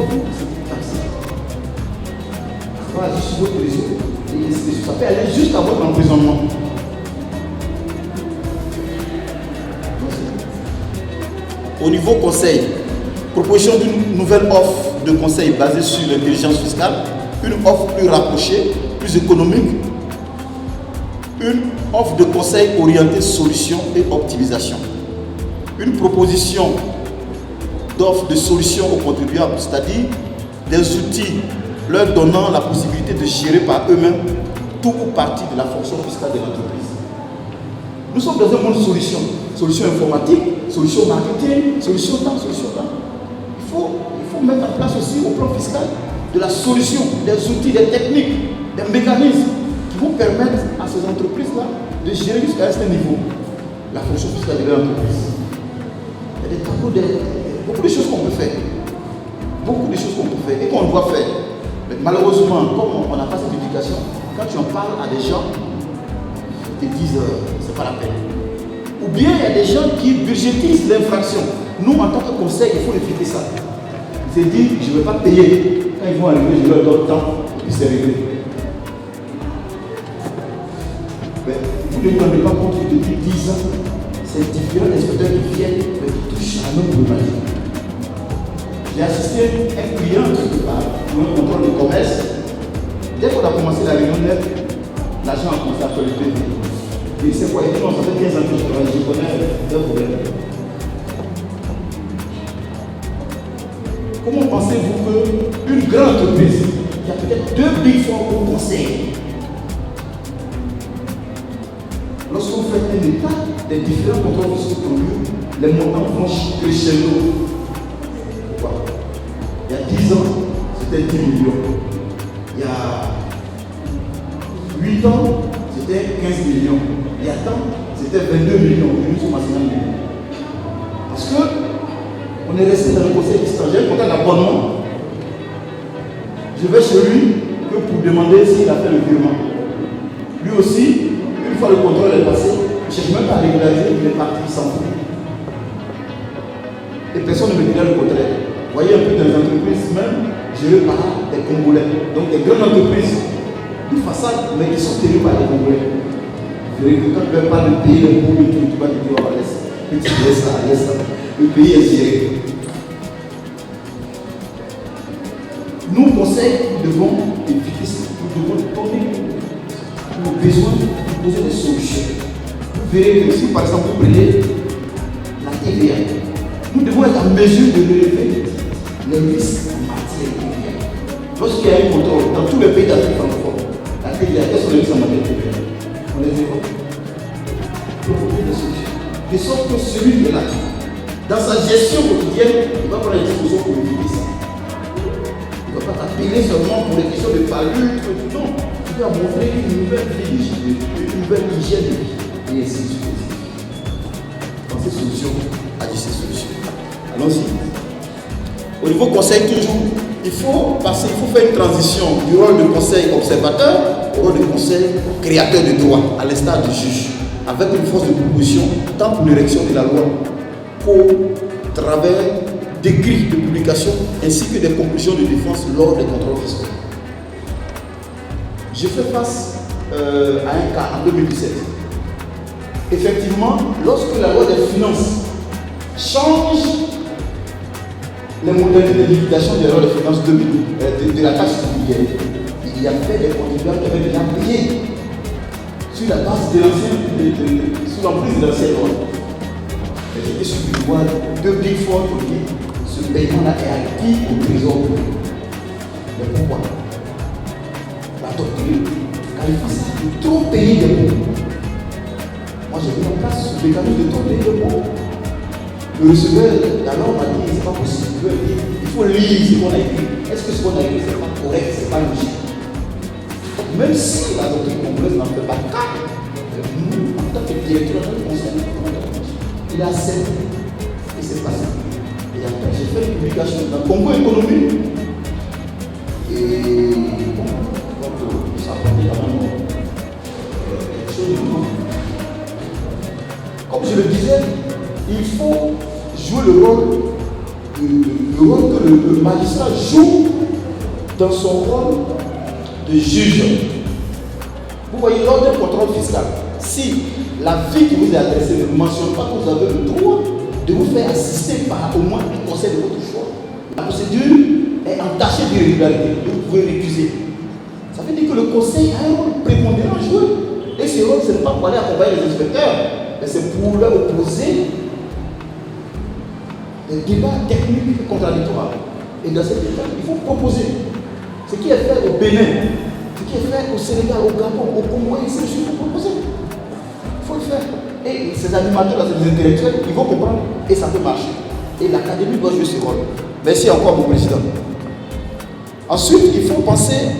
vous, c'est taxé. Voilà, juste votre réseau. Et ça peut aller jusqu'à votre emprisonnement. Au niveau conseil, proposition d'une nouvelle offre de conseil basée sur l'intelligence fiscale, une offre plus rapprochée, plus économique, une offre de conseil orientée solutions et optimisation, une proposition d'offre de solutions aux contribuables, c'est-à-dire des outils leur donnant la possibilité de gérer par eux-mêmes tout ou partie de la fonction fiscale de l'entreprise. Nous sommes dans un monde de solutions, solutions informatiques, solutions marketing, solutions temps, solutions temps. Il faut mettre en place aussi au plan fiscal de la solution, des outils, des techniques, des mécanismes qui vont permettre à ces entreprises-là de gérer jusqu'à un certain niveau la fonction fiscale de leur entreprise. Il y a des tableaux, beaucoup de choses qu'on peut faire. Beaucoup de choses qu'on peut faire et qu'on doit faire. Mais malheureusement, comme on n'a pas cette éducation, quand tu en parles à des gens, ils te disent c'est pas la peine. Ou bien il y a des gens qui budgétisent l'infraction. Nous, en tant que conseil, il faut éviter ça. C'est dire je ne vais pas payer. Quand ils vont arriver, je leur donne le temps et puis c'est réglé. Mais vous ne vous rendez pas compte que depuis 10 ans, c'est différents inspecteurs qui viennent mais qui touchent à notre problématique. J'ai assisté à un client quelque part pour un contrôle de commerce. Dès qu'on a commencé la réunion, l'agent a commencé à faire le PV. Et c'est quoi? Il dit non, ça fait 15 ans que je travaille, je connais un problème. Comment pensez-vous qu'une grande entreprise qui a peut-être 2 big four au conseil, lorsqu'on fait un état des différents contrôles qui ont lieu, les montants vont crescendo. Il y a 10 ans, c'était 10 millions. Il y a 8 ans, c'était 15 millions. Il y a tant, c'était 22 millions. Nous sommes à 50 millions. Parce que on est resté dans le conseil étranger, on a l'abonnement. Je vais chez lui que pour demander s'il a fait le virement. Lui aussi, une fois le contrôle est passé, je ne cherche même pas à régulariser, il est parti sans fout. Et personne ne me dirait le contraire. Vous voyez un peu dans les entreprises même gérées par des Congolais. Donc des grandes entreprises de façade, mais qui sont tenues par des Congolais. Vous verrez que quand tu ne veux pas le payer les bouts, tu vas te dire, oh, laisse ça. Le pays est géré. Nous, conseils, nous devons éviter ça. Nous devons donner nos besoins, nous poser des solutions. Vous verrez que si par exemple vous prenez la TVA, nous devons être en mesure de relever les risques en matière de TVA. Lorsqu'il y a un contrôle dans tous les pays d'Afrique francophone, la TVA, quels sont les risques en matière de TVA? On les évoque. Il faut trouver des solutions. De sorte que celui qui est là, dans sa gestion quotidienne, il va prendre les dispositions pour éviter ça. Il ne va pas t'appeler seulement pour les questions de palu, non. Tu dois montrer une nouvelle vie, une nouvelle hygiène de vie, et ainsi de suite. Dans ces solutions, agissez ces solutions. Allons-y. Au niveau conseil, toujours, il faut faire une transition du rôle de conseil observateur au rôle de conseil créateur de droit, à l'instar du juge, avec une force de proposition, tant pour l'érection de la loi qu'au travers d'écrits de publication ainsi que des conclusions de défense lors des contrôles fiscaux. Je fais face à un cas en 2017. Effectivement, lorsque la loi des finances change les modalités de liquidation des lois de finances de la taxe immobilière, il y a fait des contribuables qui avaient déjà payé sur la base de l'ancienne, sous l'emprise de l'ancienne loi. Et j'étais sur une loi de Big Four pour dire ce paiement-là est acquis au trésor public. Mais pourquoi? La doctrine qualifie de trop payer des bons. Moi j'ai mis en place ce mécanisme de trop payer des bons. Le receveur, d'abord, m'a dit c'est pas possible. Il faut lire ce qu'on a écrit. Est-ce que ce qu'on a écrit c'est pas correct, c'est pas logique? Même si la doctrine congolaise n'en fait pas cas, nous, en tant que directeur du conseil, il a accepté et c'est passé. Et après, j'ai fait une publication dans Congo Économie. Et bon, donc, ça a porté quand même quelque chose de nouveau. Comme je le disais, il faut jouer le rôle le rôle que le magistrat joue dans son rôle de juge. Vous voyez, lors d'un contrôle fiscal, si l'avis qui vous est adressé ne mentionne pas que vous avez le droit de vous faire assister par au moins un conseil de votre choix, la procédure est entachée d'irrégularité, vous pouvez récuser. Ça veut dire que le conseil a un rôle prépondérant à jouer. Et ce rôle, ce n'est pas pour aller accompagner les inspecteurs, mais c'est pour leur opposer des débats techniques et contradictoires. Et dans cet état, il faut proposer. Ce qui est fait au Bénin, ce qui est fait au Sénégal, au Gabon, au Congo, il faut proposer. Il faut le faire. Et ces animateurs, ces intellectuels, ils vont comprendre et ça peut marcher. Et l'académie doit jouer ce rôle. Merci encore, mon président. Ensuite, il faut penser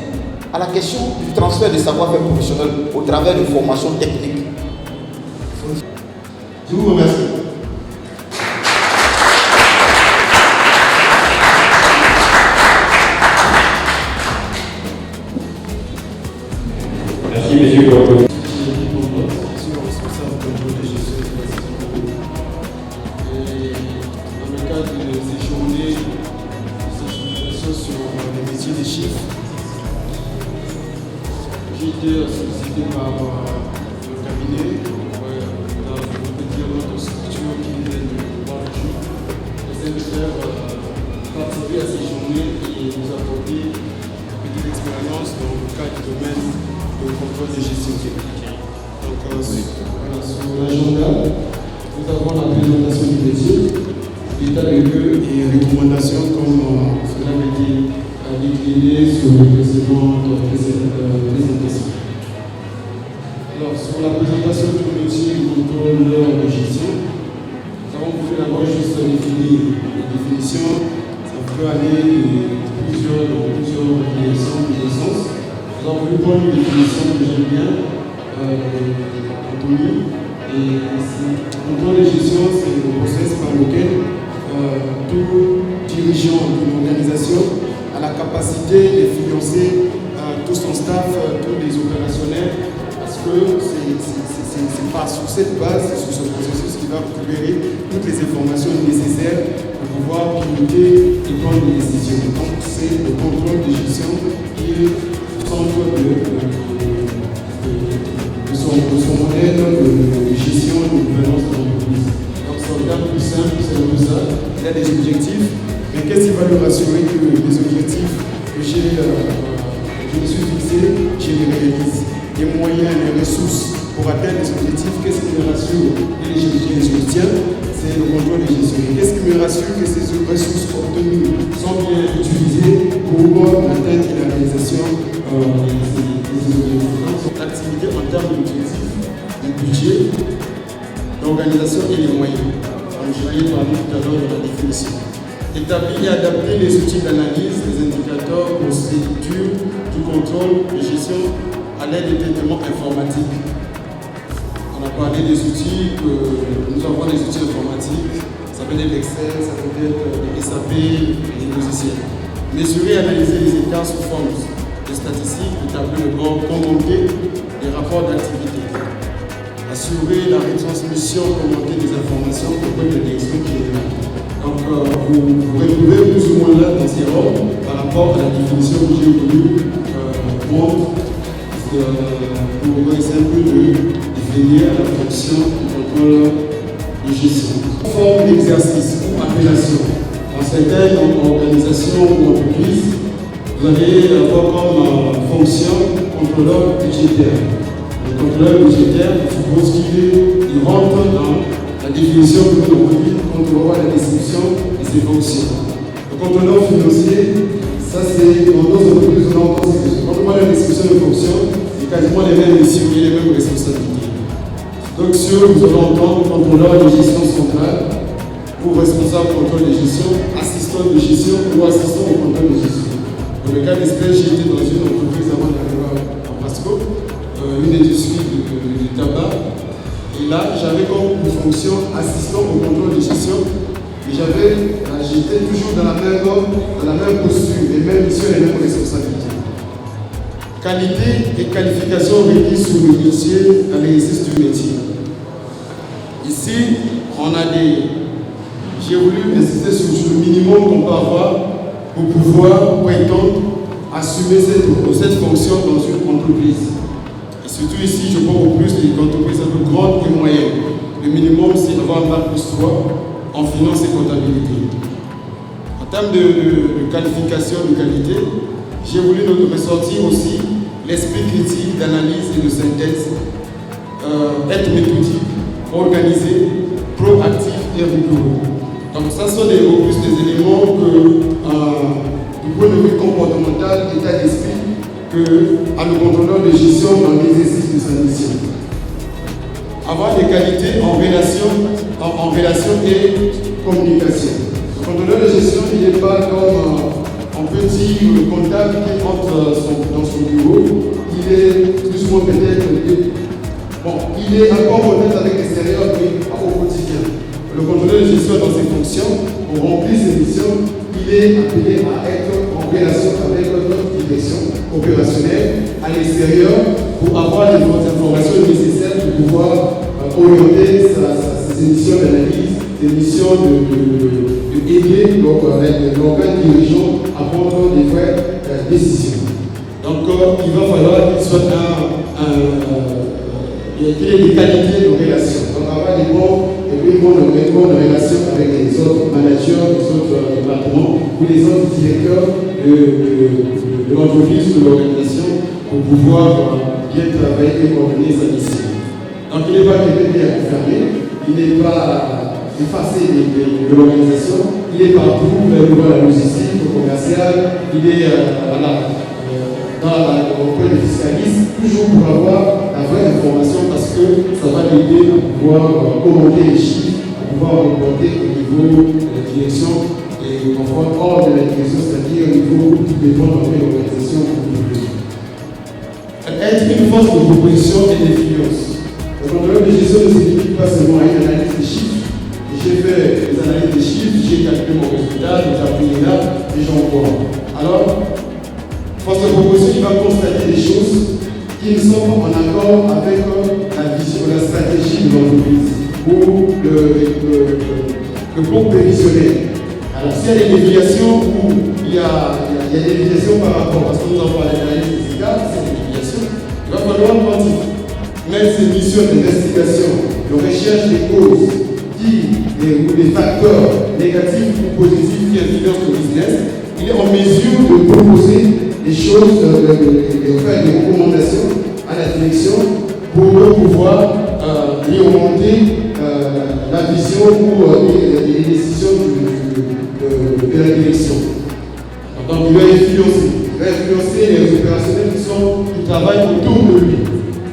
à la question du transfert des savoir-faire professionnels au travers de formations techniques. Je vous remercie. Merci, monsieur Bordeaux. Dans le cadre de ces journées de sensibilisation sur les métiers des chiffres, j'ai été sollicité par le cabinet dans notre structure qui vient de Banjou. J'essaie de faire participer à ces journées et nous apporter une petite expérience dans le cadre du domaine de contrôle de gestion. Donc, sur l'agenda, nous avons la présentation du métier, l'état des lieux et recommandations comme cela a été décliné sur les précédentes présentations. Alors, sur la présentation du métier du contrôleur de gestion, nous avons voulu d'abord juste définir les définitions. Ça peut aller dans plusieurs directions, plusieurs sens. Nous avons voulu prendre une définition que j'aime bien, Anthony. Et le contrôle de gestion, c'est le process par lequel tout dirigeant d'une organisation a la capacité d'influencer tout son staff, tous les opérationnels, parce que c'est pas sur cette base, c'est sur ce processus qui va récupérer toutes les informations nécessaires pour pouvoir piloter et prendre des décisions. Donc c'est le contrôle de gestion qui est au centre de son modèle de gestion et de gouvernance de l'entreprise. Donc c'est un terme plus simple, c'est un peu ça. Il y a des objectifs, mais qu'est-ce qui va nous rassurer que les objectifs que je me suis fixés, je les réalise. Les moyens, les ressources pour atteindre les objectifs, qu'est-ce qui me rassure et je les soutiens, c'est le contrôle de gestion. Et qu'est-ce qui me rassure que ces ressources obtenues sont bien utilisées pour l'atteinte et la réalisation des objectifs. L'activité en termes d'objectifs, de budget, d'organisation et les moyens. Comme je l'ai parlé tout à l'heure de la définition. Établir et adapter les outils d'analyse, les indicateurs, procédures du contrôle de gestion à l'aide des traitements informatiques. On a parlé des outils, nous avons des outils informatiques, ça peut être l'Excel, ça peut être les SAP, les logiciels. Mesurer et analyser les écarts sous forme de statistiques, de tableaux de bord, commenter les rapports d'activité. Assurer la retransmission commentée des informations auprès de la direction qui est là. Donc vous retrouvez plus ou moins là dans ces rôles par rapport à la définition que j'ai voulu prendre pour essayer un peu de définir la fonction du contrôle de gestion. Forme d'exercice ou appellation. Dans certaines organisations ou entreprises, vous allez avoir comme fonction contrôleur budgétaire. Le contrôleur budgétaire, je suppose qu'il rentre dans la définition que nous avons contrôlera la distribution de ses fonctions. Le contrôleur financier, ça c'est dans nos entreprises, quand on parle de la distribution de fonctions, c'est quasiment les mêmes missions et les mêmes responsabilités. Donc vous allez entendre contrôleur de gestion centrale, ou responsable contrôle de gestion, assistant de gestion ou assistant au contrôle de gestion. Dans le cas d'espèce, j'ai été dans une entreprise avant d'arriver à Pasco, une industrie de tabac. Et là, j'avais comme fonction assistant au contrôle de gestion. Et j'étais toujours dans la même posture, les mêmes missions, les mêmes responsabilités. Qualité et qualification requises sur le métier, à l'exercice du métier. Ici, on a des j'ai voulu insister sur le minimum qu'on peut avoir pour pouvoir prétendre assumer cette fonction dans une entreprise. Et surtout ici, je vois au plus les entreprises un peu grandes et moyennes. Le minimum, c'est d'avoir un bac+3 en finance et comptabilité. En termes de qualification, de qualité, j'ai voulu ressortir aussi l'esprit critique, d'analyse et de synthèse, être méthodique, organisé, proactif et rigoureux. Donc ça sont des éléments que, du point de vue comportemental, état d'esprit, que à le contrôleur de gestion dans l'exercice de sa mission. Avoir des qualités en relation et communication. Le contrôleur de gestion, il n'est pas comme un petit comptable qui entre dans son bureau. Il est plus ou moins peut-être, il est encore en contact avec l'extérieur, mais pas au quotidien. Le contrôleur de gestion dans ses fonctions, pour remplir ses missions, il est appelé à être en relation avec notre direction opérationnelle à l'extérieur pour avoir les informations nécessaires pour pouvoir orienter ses missions d'analyse, ses missions d'aider l'organe dirigeant à prendre des vraies décisions. Donc il va falloir qu'il soit qu'il ait des qualités de relation. Donc avoir des bonnes relations avec les autres managers, les autres départements ou les autres directeurs de l'entreprise ou de l'organisation pour pouvoir bien travailler et coordonner sa mission. Donc il n'est pas quelqu'un qui est enfermé, il n'est pas effacé de l'organisation, il est partout, dans la logistique, au commercial, il est auprès des fiscalistes, toujours pour avoir la vraie information parce que ça va l'aider à pouvoir commenter les chiffres, à pouvoir reporter au niveau de la direction et parfois hors de la direction, c'est-à-dire au niveau où tout dépend de l'organisation. Être une force de proposition et d'influence. Le contrôleur de gestion ne se limite pas seulement à une analyse des chiffres. J'ai fait des analyses des chiffres, j'ai calculé mon résultat, j'ai appris là et j'en vois. Alors, force de proposition, il va constater des choses qui ne sont pas en accord avec la vision, la stratégie de l'entreprise ou le plan prévisionnel. Alors, s'il y a des déviations ou il y a des déviations par rapport, parce que nous avons parlé d'analyse fiscale, c'est des déviations, il va falloir mettre ces missions d'investigation, de recherche des causes, ou des facteurs négatifs ou positifs qui influencent le business. Il est en mesure de proposer des choses, de faire des recommandations à la direction pour pouvoir y remonter la vision ou les décisions de la direction. Donc il va influencer les opérationnels qui travaillent autour de lui.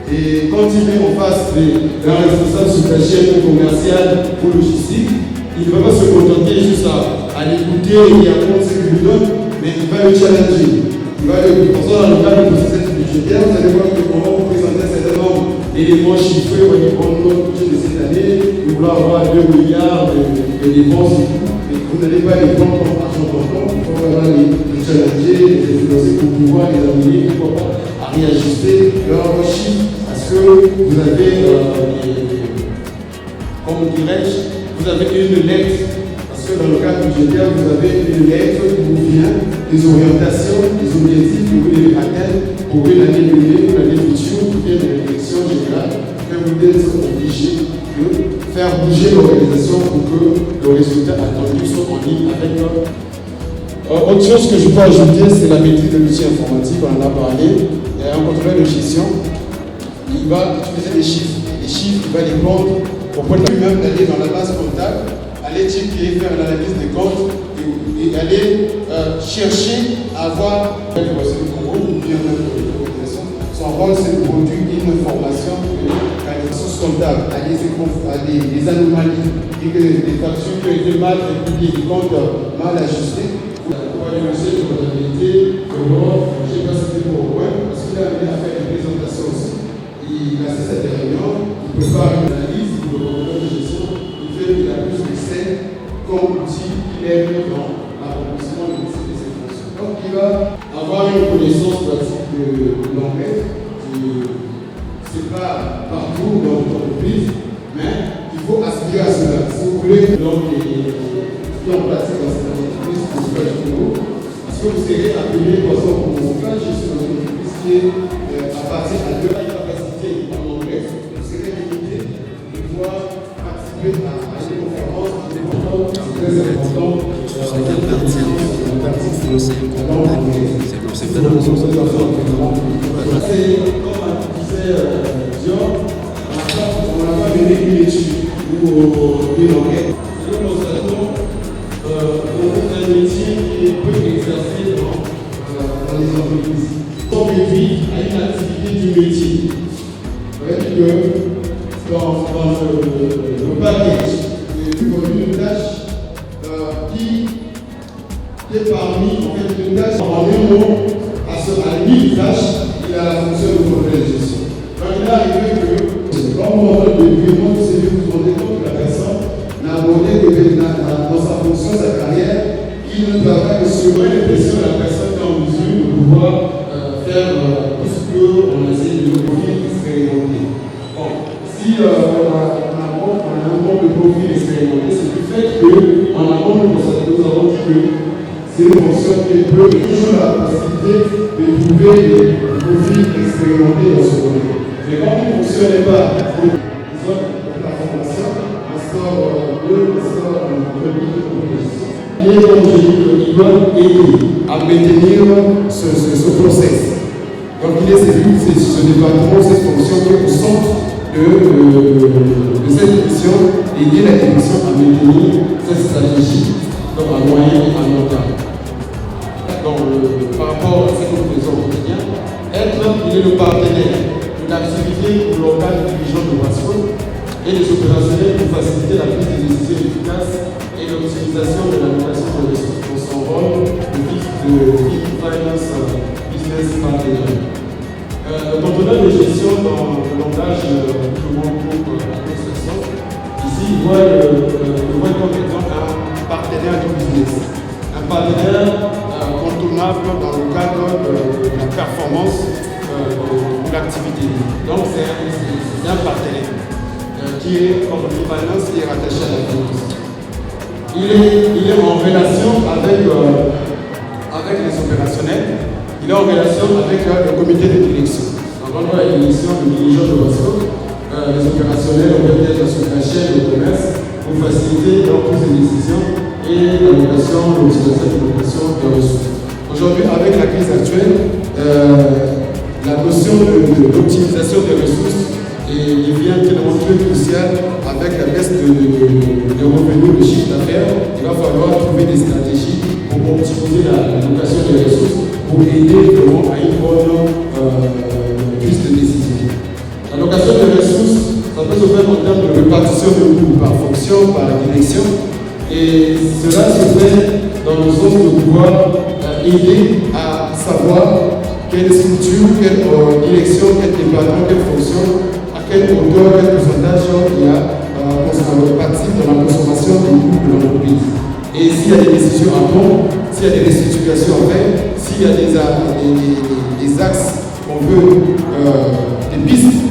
Et quand il est en face d'un responsable supply commercial ou logistique, il ne va pas se contenter juste à l'écouter et à prendre ce qu'il lui donne, mais il va le challenger. Il va le dans le cadre du processus budgétaire, vous allez voir qu'on va vous présenter un certain nombre d'éléments chiffrés au niveau de notre budget de cette année. Nous voulons avoir 2 milliards de dépenses et tout. Mais vous n'allez pas les prendre comme argent comptant, il faut vraiment les challenger, les influencer pour pouvoir les amener, pourquoi pas, à réajuster leurs chiffres. Parce que vous avez, comment dirais-je, vous avez une lettre. Parce que dans le cadre budgétaire, vous avez une lettre qui vous vient des orientations, des objectifs que vous devez atteindre pour une année donnée, une année future, qui vient de la direction générale, que vous êtes obligé de faire bouger l'organisation pour que le résultat attendu soit en ligne avec l'autre. Autre chose que je peux ajouter, c'est la maîtrise de l'outil informatique, on en a parlé. Il y a un contrôleur de gestion, il va utiliser des chiffres. Les chiffres, il va les prendre pour lui-même d'aller dans la base comptable, aller checker, faire l'analyse des comptes et aller chercher à avoir ou bien son rôle, c'est de produire une formation de source comptable, à des anomalies, des factures qui ont été mal publiées, des comptes mal ajustés. Pour aller au de comptabilité, je ne sais pas si c'était pour point, parce qu'il a amené à faire une présentation aussi. Il a cette réunion, il prépare une analyse pour le contrôleur de gestion, il fait de la plus d'excès comme outil qu'il aime dans l'accomplissement de ses fonctions. Donc il va avoir une connaissance pratique de l'enquête. Ce n'est pas partout dans notre entreprise, mais il faut aspirer à cela. Si vous voulez, donc, mis en pratique dans cette entreprise de stockage vidéo. Parce que vous serez appelé par exemple pour mon stage sur une entreprise qui est à partir de la capacité en anglais. Vous serez limité de pouvoir participer à une conférence qui est importante, très importante. C'est comme disait Dior, on n'a pas mené une étude ou une enquête. Nous constatons un métier qui peut exercer dans les entreprises. On réduit à une activité du métier. Vous voyez que dans le package, une tâche qui est parmi en fait, une tâche en un mot à lui tâche, il a la fonction de contrôle de gestion. Donc il est arrivé que quand vous rendez le document du CV, vous vous rendez compte que la personne n'a abordé que dans sa fonction, sa carrière, il ne travaille que sur l'impression de la personne qui est en mesure de pouvoir faire tout ce qu'on essaie de profil expérimenté. Bon, si on a un bon de profil expérimenté, c'est du fait qu'en amont, nous avons dit que c'est une fonction qui peut toujours la possibilité de trouver des profils expérimentés dans ce domaine. Mais quand une fonction n'est pas disons, la formation, on sort de gestion. Et comme je dis, ils doivent aider à maintenir ce process. Donc il est ce département, cette fonction qui est au centre de cette mission, aider la direction à maintenir cette stratégie donc à moyen et à long terme. Par rapport à ce que nous faisons au quotidien, il est le partenaire de l'activité locale du dirigeant de Wasco et des opérationnels pour faciliter la prise de décision efficace et l'optimisation de l'allocation de ressources dans son rôle de finance business partner. Le contrôleur de gestion dans le langage du grand groupe anglo-saxon, ici, il voit comme exemple un partenaire du business. Un partenaire contournable dans le cadre de la performance de l'activité. Donc c'est un partenaire qui est comme le finance qui est rattaché à la finance. Il est en relation avec les opérationnels, il est en relation avec le comité de direction. Donc on voit l'élection du dirigeant de Wasco, les opérationnels ont peut-être sur la chaîne de commerce pour faciliter leur prise de décision et l'allocation, l'utilisation de l'allocation des ressources. Aujourd'hui, avec la crise actuelle, la notion de l'optimisation des ressources devient tellement plus cruciale avec la baisse des revenus de chiffre d'affaires. Il va falloir trouver des stratégies pour optimiser l'allocation des ressources pour aider vraiment à une bonne prise de décision. L'allocation des ressources, ça peut se faire en termes de répartition de coûts par fonction, par direction. Et cela se fait dans le sens de pouvoir aider à savoir quelle structure, quelle direction, quel département, quelle fonction, à quelle hauteur, quel pourcentage il y a partie dans la consommation du coût de l'entreprise. Et s'il y a des décisions à prendre, s'il y a des restructurations à faire, s'il y a des axes qu'on veut, des pistes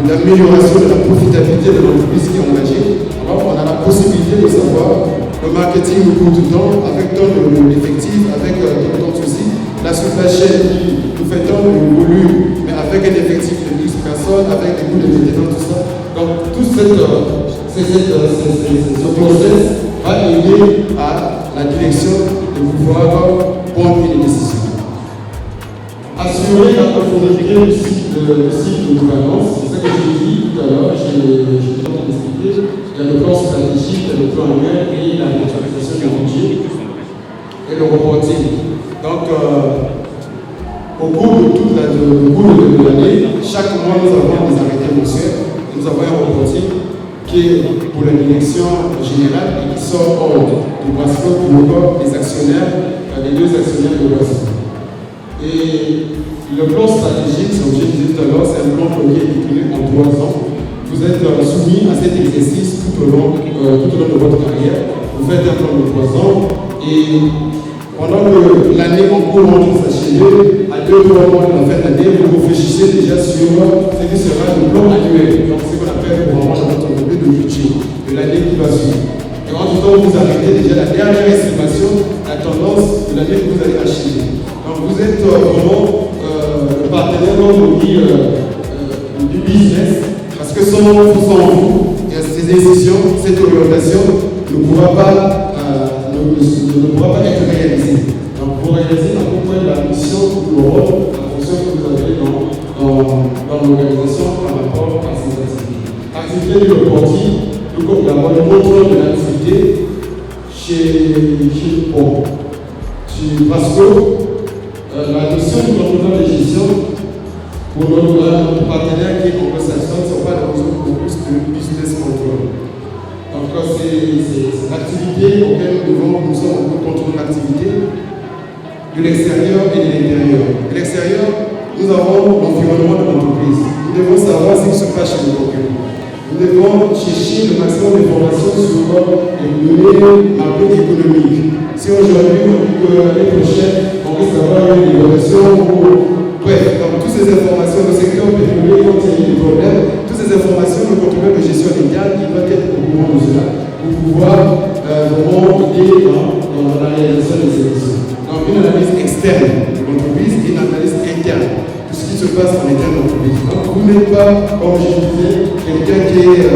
d'amélioration de la profitabilité de l'entreprise qui est engagée, alors on a la possibilité de savoir le marketing au cours du temps, avec tant d'effectifs, avec tant de soucis, la supply chain qui nous fait tant de volume, mais avec un effectif de 10 personnes, avec des coûts de maintenance, tout ça. Donc tout ce process va aider à la direction de pouvoir prendre une décision. Assurer la conformité du cycle de gouvernance, c'est ça que j'ai dit tout à l'heure, j'ai expliqué. Il y a le plan stratégique, il y a le plan annuel et la mutualisation du budget et le reporting. Donc, au cours de l'année, chaque mois, nous avons des arrêtés mensuels. Nous avons un reporting qui est pour la direction générale et qui sort hors de Wasco pour encore les actionnaires, les deux actionnaires de Wasco. Et le plan stratégique, comme je disais tout à l'heure, c'est un plan qui est décliné en 3 ans. Vous êtes soumis à cet exercice tout au long de votre carrière. Vous faites un plan de 3 ans et pendant que l'année en cours va s'achever, à 2-3 mois de la fin de l'année, vous réfléchissez déjà sur ce qui sera le plan annuel. Donc, ce qu'on appelle pour vraiment notre entreprise de budget de l'année qui va suivre. en tout temps, vous arrêtez déjà la dernière estimation, la tendance de l'année que vous allez acheter. Donc vous êtes vraiment le partenaire du business, parce que sans vous, ces décisions, cette orientation ne pourra pas être réalisée. Donc pour réaliser à peu près la mission, le rôle, la fonction que vous avez dans l'organisation par rapport à ces activités. Activité du reporting, nous avons le contrôle de l'activité chez Pont. Parce que la notion du contrôle de gestion, pour notre partenaire qui est anglo-saxon, ce n'est pas la notion pour plus de business control. Donc c'est l'activité auquel nous sommes en contrôle l'activité de l'extérieur et de l'intérieur. De l'extérieur, nous avons l'environnement de l'entreprise. Nous devons savoir ce qui se passe chez nos concurrents. Nous devons chercher le maximum d'informations sur les données macroéconomiques. Si aujourd'hui, on dit que l'année prochaine, on risque d'avoir une évolution bref, donc toutes ces informations, le secteur pétrolier, quand il y a eu des problèmes, toutes ces informations, le contrôleur de gestion légale, il va être au courant de cela pour pouvoir vraiment aider dans la réalisation des services. Donc une analyse externe de l'entreprise et une analyse interne de ce qui se passe en interne de l'entreprise. Donc vous n'êtes pas, comme je disais, quelqu'un qui est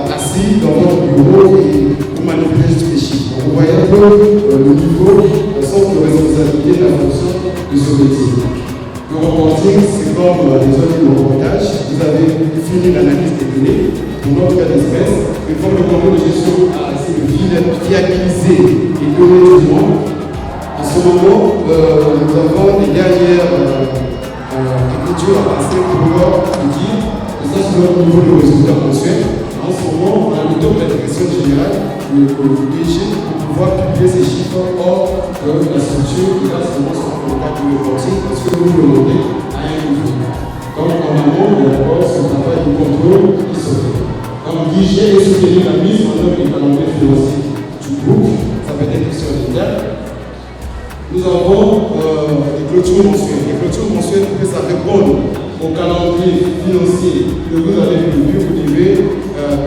assis dans votre bureau et vous manipulez juste les chiffres. Donc vous voyez un peu le niveau, le centre de responsabilité de la fonction de ce métier. Le reporting, c'est comme les autres de reportage. Vous avez fini l'analyse des données pour notre cas d'espèce. Une fois que le contrôle de gestion a essayé de fiabiliser les données du monde, en ce moment, nous avons les dernières écritures à passer pour pouvoir vous dire que ça, c'est notre niveau de résultat mensuel. En ce moment, on a le taux de la direction générale, le DG, pour pouvoir publier ces chiffres hors de la structure qui va seulement sur le cadre du reporting, parce que vous demandez à un niveau. Donc, en amont, il y a d'abord ce travail de contrôle qui se fait. Donc, DG est soutenu la mise en œuvre du calendrier financier du groupe, ça peut être sur l'État. Nous avons des clôtures mensuelles. Les clôtures mensuelles, pour que ça réponde au calendrier financier que vous avez prévu, vous devez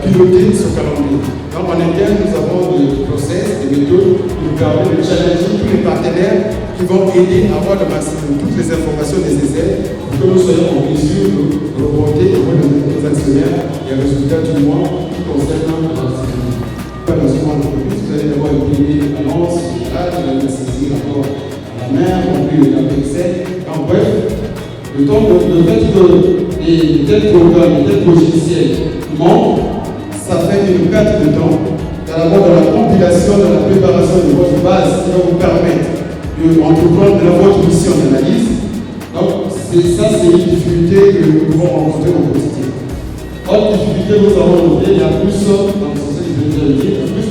piloter ce calendrier. Donc en interne, nous avons des process, des méthodes qui nous permettent de challenger tous les partenaires qui vont aider à avoir le maximum toutes les informations nécessaires pour que nous soyons en mesure de reporter auprès de nos actionnaires les résultats du mois qui concernent l'activité. Pas besoin d'entreprise, vous allez d'abord imprimer l'annonce, vous allez saisir rapport à la mer, remplir le tableau Excel. En bref, le temps de fait que tel programme, tel logiciel manque, ça fait une perte de temps d'abord dans la compilation, dans la préparation de votre base qui va vous permettre d'entreprendre votre mission d'analyse. Donc, c'est une difficulté que nous pouvons rencontrer au quotidien. Autre difficulté que nous avons notée, il y a plus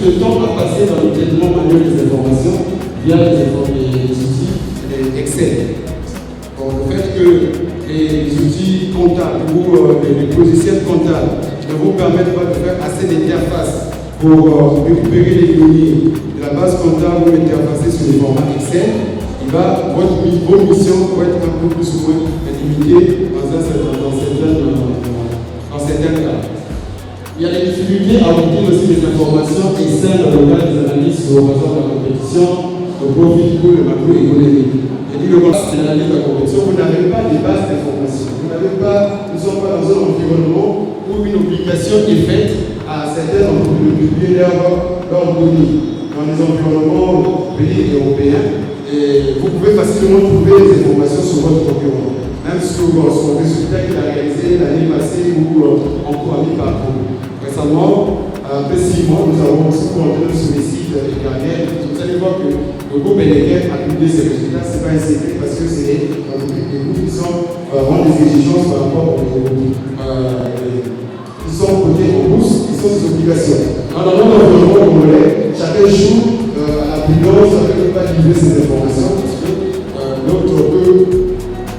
de temps à passer dans le traitement manuel des informations via les outils Excel. Donc, le fait que les outils comptables ou les logiciels comptables ne vous permettent pas de faire assez d'interfaces pour récupérer les données de la base comptable ou l'interfacer sur les formats Excel, vos missions vont être un peu plus ou moins limitées dans certains cas. Il y a des difficultés à obtenir aussi des informations externes dans le cadre des analyses sur la compétition, le profit ou le macroéconomique. J'ai dit le concept de l'analyse de la compétition, vous n'avez pas des bases d'informations. Nous ne sommes pas dans un environnement où une obligation est faite à certaines entreprises de publier leurs données. Dans les environnements pays européens, et vous pouvez facilement trouver des informations sur votre concurrent, même sur son résultat qu'il a réalisé l'année passée ou en cours à mi-parcours. Récemment, après 6 mois, nous avons aussi coordonné sur les sites Garnier. Vous allez voir que le groupe Bénéguet a publié ces résultats. Ce n'est pas un secret parce que c'est des groupes qui ont des exigences par rapport aux groupes. Ils sont cotés en bourse, ils sont des obligations. Dans notre environnement congolais, chacun joue à la prudence, chacun ne peut pas livrer ces informations parce que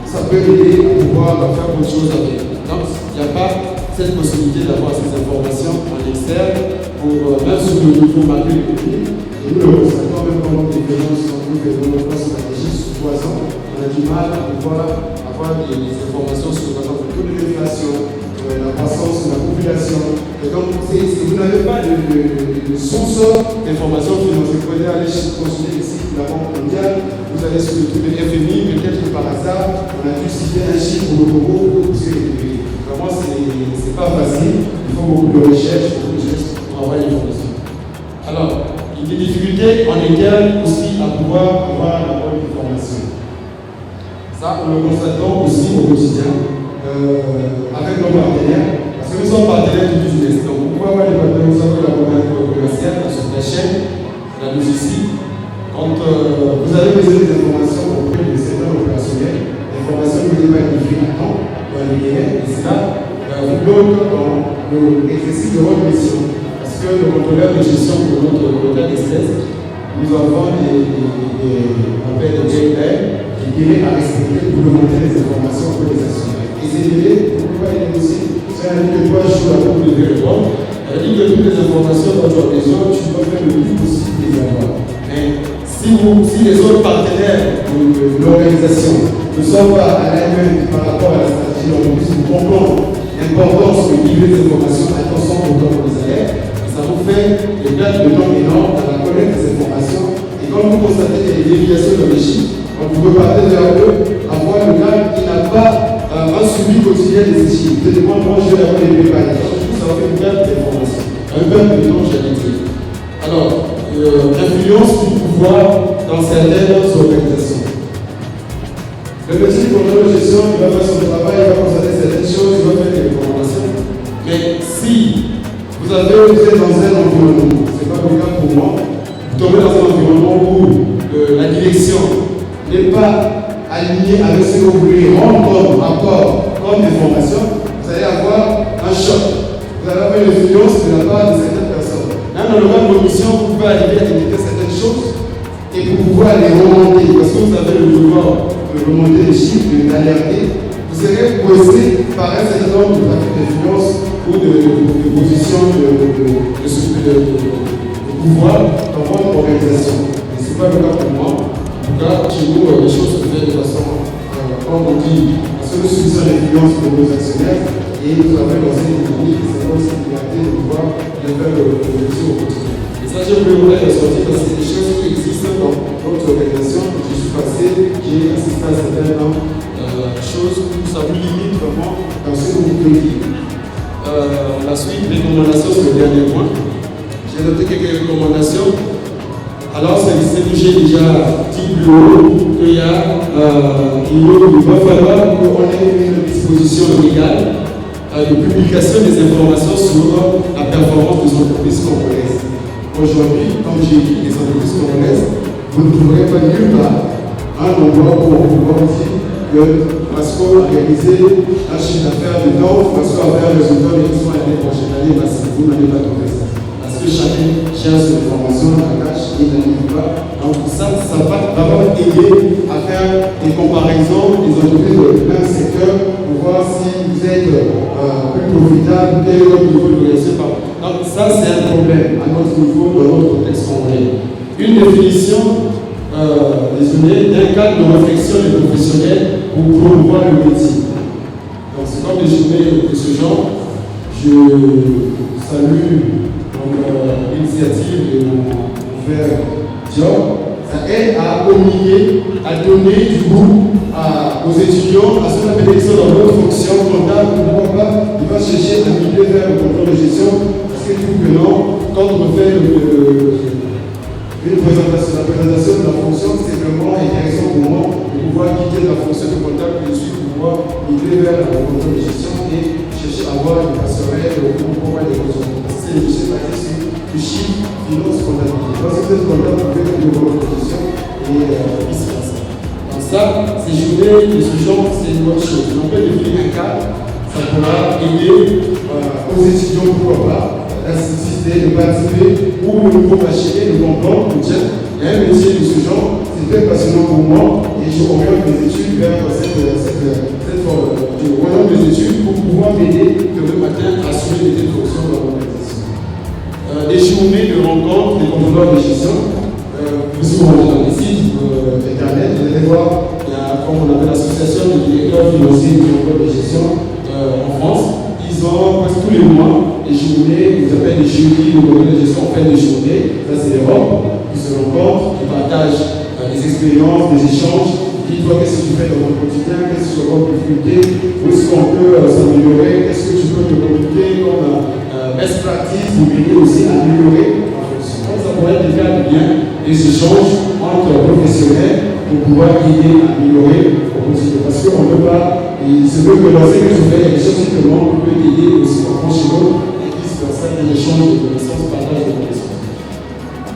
ça peut aider à pouvoir faire autre chose avec. Donc, il n'y a pas cette possibilité d'avoir ces informations en externe pour même sur le niveau macroéconomique. Et nous le constatons même pendant des violences entre nous et nos stratégies sur 3 ans, on a du mal à pouvoir avoir des informations sur par exemple le taux de l'inflation, le la croissance de la population. Et donc, vous n'avez pas de source d'information financière. Vous pouvez aller consulter les sites de la Banque mondiale, vous allez sur le truc de FMI, peut-être que par hasard, on a dû citer un chiffre pour le Congo, parce que vraiment, c'est pas facile. Il faut beaucoup de recherche pour avoir l'information. Alors, il y a des difficultés en India aussi à pouvoir avoir la bonne information. Ça, nous le constatons aussi au quotidien avec nos partenaires, parce que nous sommes partenaires du business. Donc, vous pouvez avoir des partenaires, vous savez, la commerciale, sur la chaîne, la logistique. Quand vous avez besoin des informations auprès du secteur opérationnel, l'information ne peut pas être livrée à temps dans les délais, et cela vous bloque dans l'exercice de votre mission. Parce que le contrôleur de gestion de notre local d'espèces, nous avons des délais qui viennent à respecter pour demander les informations pour les actionnaires. Et ces délais, vous pouvez pas les négocier. C'est un livre de 3 jours à vous de répondre. Elle dit que toutes les informations dont tu as besoin, tu dois faire le plus possible de les avoir. Mais si les autres partenaires de l'organisation ne sont pas à la même par rapport à la stratégie de l'entreprise, nous comprenons l'importance de livrer des informations à 100% pour les salaires. Ça vous fait des pertes de temps énormes dans la collecte des informations. Et quand vous constatez qu'il y a des déviations dans les chiffres, quand vous repartez vers eux, avoir le gars qui n'a pas un suivi quotidien des chiffres. Vous dites, moi, je vais avoir les préparer. Ça fait une perte d'informations. Un perte de temps, j'allais dire. Alors, l'influence du pouvoir dans certaines organisations. Le petit contrôle de gestion, il va faire son travail, il va constater certaines choses, il va faire des recommandations. Mais si vous êtes dans un environnement, ce n'est pas le cas pour moi, vous tombez dans un environnement où la direction n'est pas alignée avec ce que vous voulez rendre comme rapport, comme information, vous allez avoir un choc. Vous allez avoir une influence de la part de certaines personnes. Là, dans le cadre de vos missions, vous pouvez arriver à détecter certaines choses et pour pouvoir les remonter, parce que vous avez le devoir de remonter les chiffres, d'alerter. Vous serez posé par un certain nombre de trafics d'influence ou de positions de pouvoir dans votre organisation. Et ce n'est pas le cas pour moi. En tout cas, chez nous, les choses se font de façon, comme on dit, parce que nous subissons l'influence de nos actionnaires et nous avons lancé des techniques qui sont aussi liberté de pouvoir les faire le métier au quotidien. Et ça, je voulais ressortir parce que c'est des choses qui existent dans notre organisation. Je suis passé, j'ai assisté à certaines choses où ça vous limite vraiment dans ce que vous pouvez dire. La suite, recommandations, c'est le dernier point. J'ai noté quelques recommandations. Alors, c'est que j'ai déjà dit plus haut qu'il va falloir qu'on ait une disposition légale de publication des informations sur la performance des entreprises congolaises. Aujourd'hui, comme j'ai dit, les entreprises congolaises, vous ne trouverez pas nulle part un endroit où on peut dire que Masco a réalisé un chiffre d'affaires de temps, Masco a fait un résultat de l'année prochaine année, vous n'allez pas trouver ça. Parce que chacun cherche l'information, la cache et n'arrive pas. Donc ça va vraiment aider à faire des comparaisons des entreprises de même secteur pour voir si vous êtes plus profitable, quel est votre niveau de réussite. Donc ça c'est un problème à notre niveau, dans notre contexte congolais. Une définition d'un cadre de réflexion des professionnels pour promouvoir le métier. Donc c'est comme des journées de ce genre. Je salue l'initiative de mon frère Dior. Ça aide à communiquer, à donner du goût aux étudiants, à ceux qui appellent dans leur fonction comptable, pourquoi pas, ils vont chercher à migrer vers le contrôle de gestion, parce que tout que non, quand on fait une présentation, la présentation de la fonction, c'est vraiment intéressant pour moi de pouvoir quitter la fonction de comptable et ensuite pouvoir migrer vers le contrôle de gestion et chercher à avoir une passerelle pour pouvoir les consommer. C'est le métier basé sur le chiffre, finance, comptabilité. Parce que vous êtes comptable, vous pouvez faire de votre position et vice-versa. Donc ça, ces journées de ce genre, c'est une bonne chose. On peut définir un cadre, ça pourra aider aux étudiants, pourquoi pas, d'assister, de participer, ou de m'acheter, de comprendre que tiens, il y a un métier de ce genre, c'est très passionnant pour moi, et je oriente mes études vers cette forme. Je oriente mes études pour pouvoir m'aider le matin à assurer des fonctions dans l'organisation. Des journées de rencontres, des contrôleurs de gestion. Vous pouvez dans les sites internet, vous allez voir, il y a, comme on appelle l'association des directeurs financiers du contrôle de gestion en France. Ils sont presque tous les mois des journées, vous appelez des jurys de contrôle de gestion en fin de journée. Ça, c'est l'Europe qui se rencontrent, qui partagent des expériences, des échanges, qui disent qu'est-ce que tu fais dans ton quotidien, qu'est-ce que tu as comme difficulté, où est-ce qu'on peut s'améliorer, qu'est-ce que tu peux te communiquer comme best practice pour m'aider aussi à améliorer en fonction. Donc, ça pourrait être des cas de bien, des échanges entre professionnels pour pouvoir aider à améliorer au quotidien. Parce qu'on ne peut pas, il se veut que l'enseignant que tu fais, il y a des choses qui te manquent, peut t'aider aussi en franchissant et vice-versa, un échange de connaissances, partage de connaissances.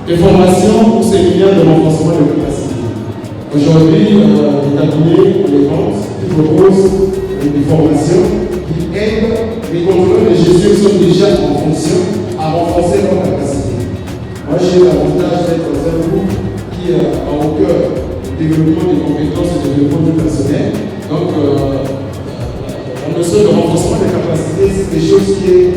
Les formations pour séminaires de renforcement de capacité. Aujourd'hui, les cabinets, les ventes, qui proposent des formations qui aident les contrôleurs de gestion qui sont déjà en fonction à renforcer leur capacité. Moi, j'ai l'avantage d'être dans un groupe qui a au cœur le développement des compétences et le développement du personnel. Donc, la notion de renforcement des capacités, c'est quelque chose qui est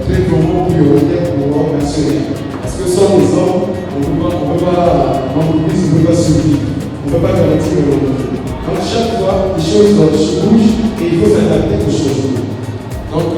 très vraiment prioritaire pour l'ordre national. Parce que sans les hommes, l'entreprise ne peut pas survivre. On ne peut pas garantir le lendemain. Donc, chaque fois, les choses bougent et il faut s'adapter aux changements. Donc,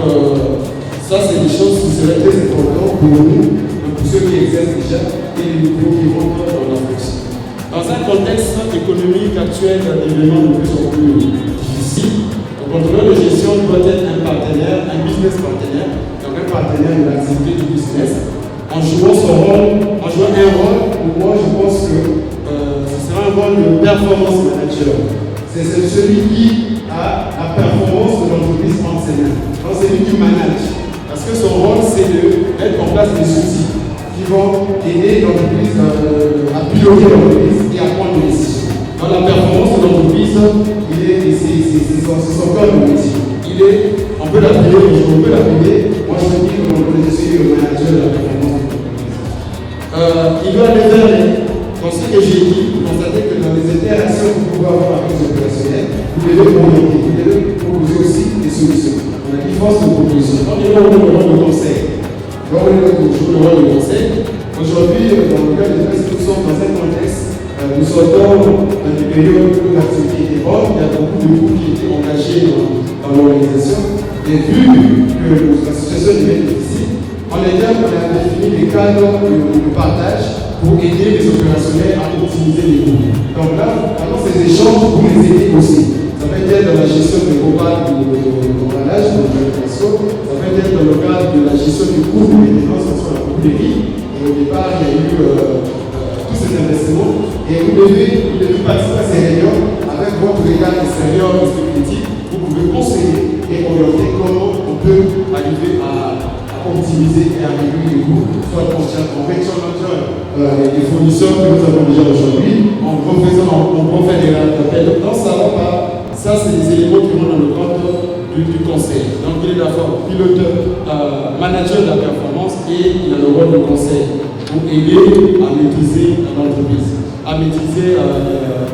ça, c'est des choses qui seraient très importantes pour nous, pour ceux qui exercent déjà et les nouveaux qui rentrent dans la fonction. Dans un contexte économique actuel d'un événement de plus en plus difficile, le contrôleur de gestion doit être un partenaire, un business partenaire, donc un partenaire de l'activité du business, en jouant son rôle, en jouant un rôle, pour moi, je pense que ce sera un rôle de performance manager. C'est celui qui a la performance de l'entreprise enseignante. Donc, c'est lui qui manage. Parce que son rôle, c'est de mettre en place des outils qui vont aider l'entreprise à piloter l'entreprise et à prendre des décisions. Dans la performance de l'entreprise, c'est son cœur de métier. On peut l'appeler, moi je me dis que je suis le manager de la performance de l'entreprise. Il doit aller vers dans ce que j'ai dit, vous constatez que dans les interactions que vous pouvez avoir avec les opérationnels, vous devez orienter, vous devez proposer aussi des solutions. On a dit force de proposition. Donc, il va jouer le rôle de conseil. Aujourd'hui, dans le cas de l'espèce, nous sommes dans un contexte, nous sortons dans des périodes où l'activité était bonne, il y a beaucoup de groupes qui étaient engagés dans l'organisation. Et vu que la situation devient difficile, on a défini des cadres de partage pour aider les opérationnels à optimiser les coûts. Donc là, pendant ces échanges, vous les aidez aussi. Ça peut être dans la gestion des repas de l'emballage, de l'organisation, ça peut être dans le cadre de la gestion du coût de maintenance sur la couperie. Et au départ, il y a eu tous ces investissements. Et vous devez participer à ces réunions avec votre regard extérieur respectif. Vous pouvez conseiller et orienter comment on peut arriver à optimiser et à réduire les coûts, soit en réduisant les fournisseurs que nous avons déjà aujourd'hui, en refait des rappels. Non, ça va pas. Ça, c'est des éléments qui vont dans le cadre du conseil. Donc, il est à la fois pilote, manager de la performance et il a le rôle de conseil pour aider à maîtriser l'entreprise, à maîtriser,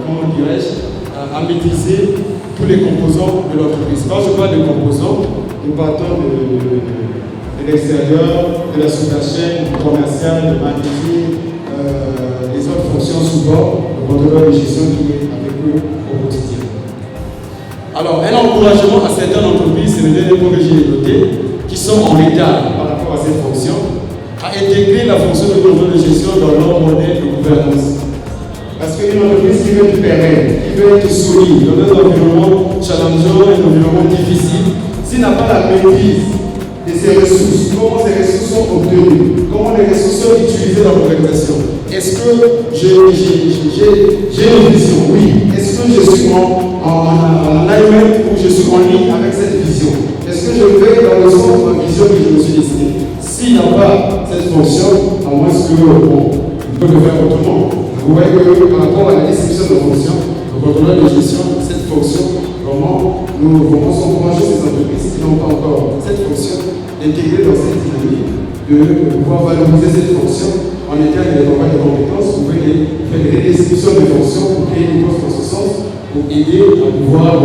comment dirais-je, à maîtriser tous les composants de l'entreprise. Quand je parle de composants, nous partons de l'extérieur, de la sous-chaîne, du commercial, du marketing, les autres fonctions support, le contrôleur de gestion qui est avec eux au quotidien. Alors, un encouragement à certaines entreprises, c'est le dernier point que j'ai noté, qui sont en retard par rapport à cette fonction, à intégrer la fonction de contrôle de gestion dans leur modèle de gouvernance. Parce qu'une entreprise qui veut être pérenne, qui veut être solide, dans un environnement challengeant, un environnement difficile, s'il n'a pas la maîtrise de ses ressources, comment ces ressources sont obtenues, comment les ressources sont utilisées dans l'organisation. Est-ce que j'ai une vision? Oui. Est-ce que je suis en alignment ou je suis en ligne avec cette vision? Est-ce que je vais dans le sens de ma vision que je me suis destinée? S'il n'a pas cette fonction, à moins que il peut le faire autrement. Vous voyez que par rapport à la description de fonction, le contrôleur de gestion, cette fonction, vraiment, nous sommes encourager ces entreprises qui n'ont pas encore cette fonction, d'intégrer dans cette dynamique, de pouvoir valoriser cette fonction en étant des campagnes de compétences, vous pouvez faire des redescriptions de fonctions pour créer des postes dans ce sens, pour aider à pouvoir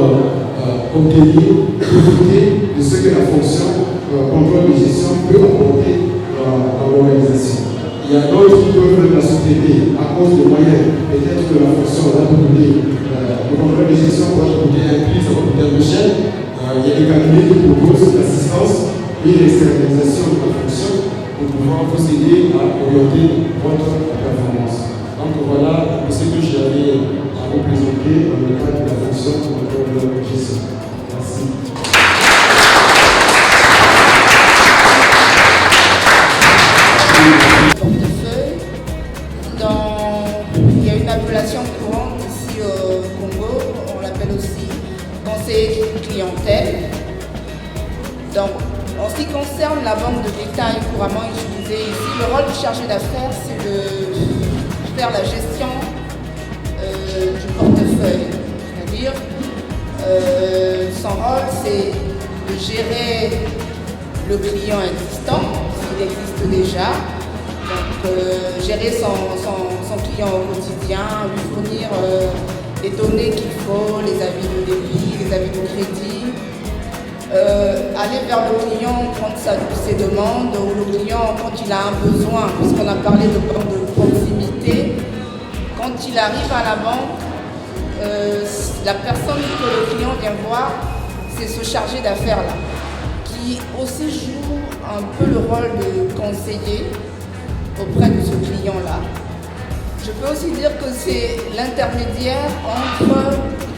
obtenir, profiter de ce que la fonction contrôle de gestion peut apporter dans l'organisation. Il y a d'autres qui peuvent la sous-traiter à cause des moyens. Peut-être que la fonction va coûter, le contrôle de gestion va coûter un prix, ça va coûter un peu cher. Il y a des cabinets qui proposent l'assistance présenter dans le cadre de la fonction de contrôleur de gestion. Merci. Portefeuille. Il y a une appellation courante ici au Congo, on l'appelle aussi conseiller clientèle. Donc, en ce qui concerne la banque de détail couramment utilisée ici, le rôle du chargé d'affaires, c'est de faire la gestion du portefeuille. C'est-à-dire, son rôle, c'est de gérer le client existant, s'il existe déjà. Donc, gérer son client au quotidien, lui fournir les données qu'il faut, les avis de débit, les avis de crédit. Aller vers le client, prendre ses demandes, ou le client, quand il a un besoin, puisqu'on a parlé de banque de proximité, quand il arrive à la banque, la personne que le client vient voir, c'est ce chargé d'affaires-là, qui aussi joue un peu le rôle de conseiller auprès de ce client-là. Je peux aussi dire que c'est l'intermédiaire entre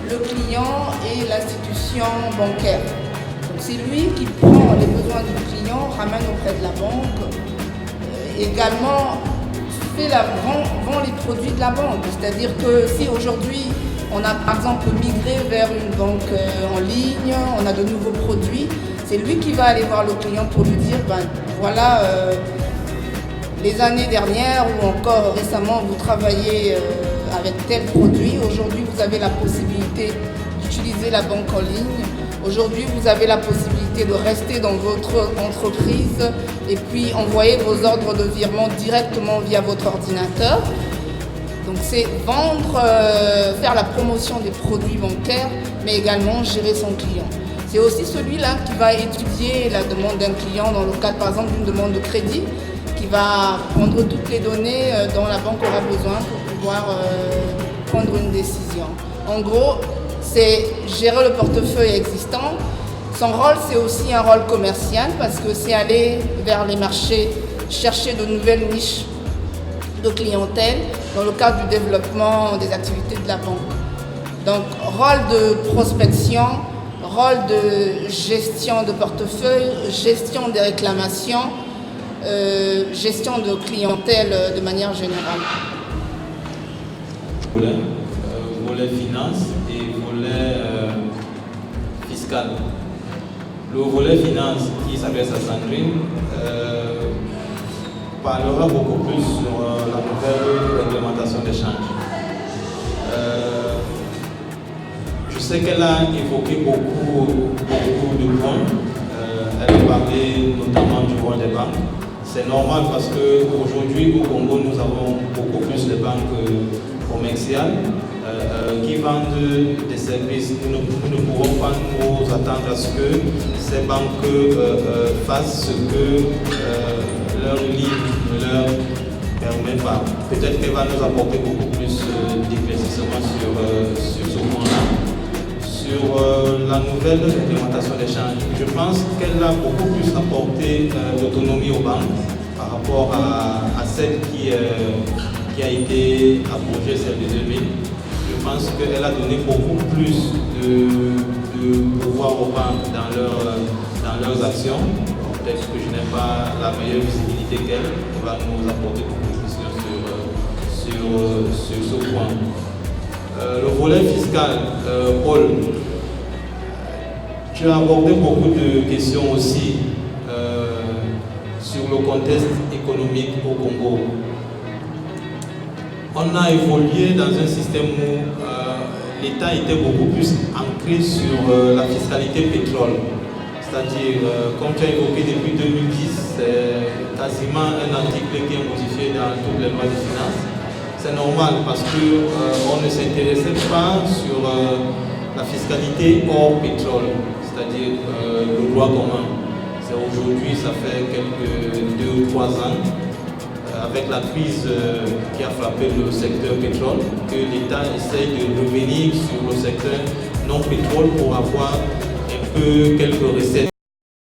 le client et l'institution bancaire. C'est lui qui prend les besoins du client, ramène auprès de la banque, également vend les produits de la banque. C'est-à-dire que si aujourd'hui on a par exemple migré vers une banque en ligne, on a de nouveaux produits, c'est lui qui va aller voir le client pour lui dire voilà, les années dernières ou encore récemment vous travaillez avec tel produit, aujourd'hui vous avez la possibilité d'utiliser la banque en ligne. Aujourd'hui, vous avez la possibilité de rester dans votre entreprise et puis envoyer vos ordres de virement directement via votre ordinateur. Donc c'est vendre, faire la promotion des produits bancaires, mais également gérer son client. C'est aussi celui-là qui va étudier la demande d'un client dans le cadre par exemple d'une demande de crédit, qui va prendre toutes les données dont la banque aura besoin pour pouvoir prendre une décision. En gros, c'est gérer le portefeuille existant. Son rôle, c'est aussi un rôle commercial parce que c'est aller vers les marchés, chercher de nouvelles niches de clientèle dans le cadre du développement des activités de la banque. Donc, rôle de prospection, rôle de gestion de portefeuille, gestion des réclamations, gestion de clientèle de manière générale. Volet finance et volet fiscal. Le volet finance qui s'adresse à Sandrine parlera beaucoup plus sur la nouvelle réglementation d'échange. Je sais qu'elle a évoqué beaucoup de points. Elle a parlé notamment du rôle des banques. C'est normal parce qu'aujourd'hui au Congo nous avons beaucoup plus de banques commerciales qui vendent des services. Nous ne pourrons pas nous attendre à ce que ces banques fassent ce que leur livre ne leur permet pas. Peut-être qu'elle va nous apporter beaucoup plus d'éclaircissement sur ce point-là. Sur la nouvelle réglementation d'échange, je pense qu'elle a beaucoup plus apporté d'autonomie aux banques par rapport à celle qui a été approchée, celle de 2000. Je pense qu'elle a donné beaucoup plus de pouvoir aux banques dans leurs actions. Peut-être que je n'ai pas la meilleure visibilité qu'elle, va nous apporter beaucoup de précisions sur ce point. Le volet fiscal, Paul, tu as abordé beaucoup de questions aussi sur le contexte économique au Congo. On a évolué dans un système où l'État était beaucoup plus ancré sur la fiscalité pétrole. C'est-à-dire, comme tu as évoqué depuis 2010, c'est quasiment un article qui est modifié dans toutes les lois de finances. C'est normal parce qu'on ne s'intéressait pas sur la fiscalité hors pétrole, c'est-à-dire le droit commun. C'est aujourd'hui, ça fait quelques 2 ou 3 ans, avec la crise qui a frappé le secteur pétrole, que l'État essaye de revenir sur le secteur non pétrole pour avoir un peu quelques recettes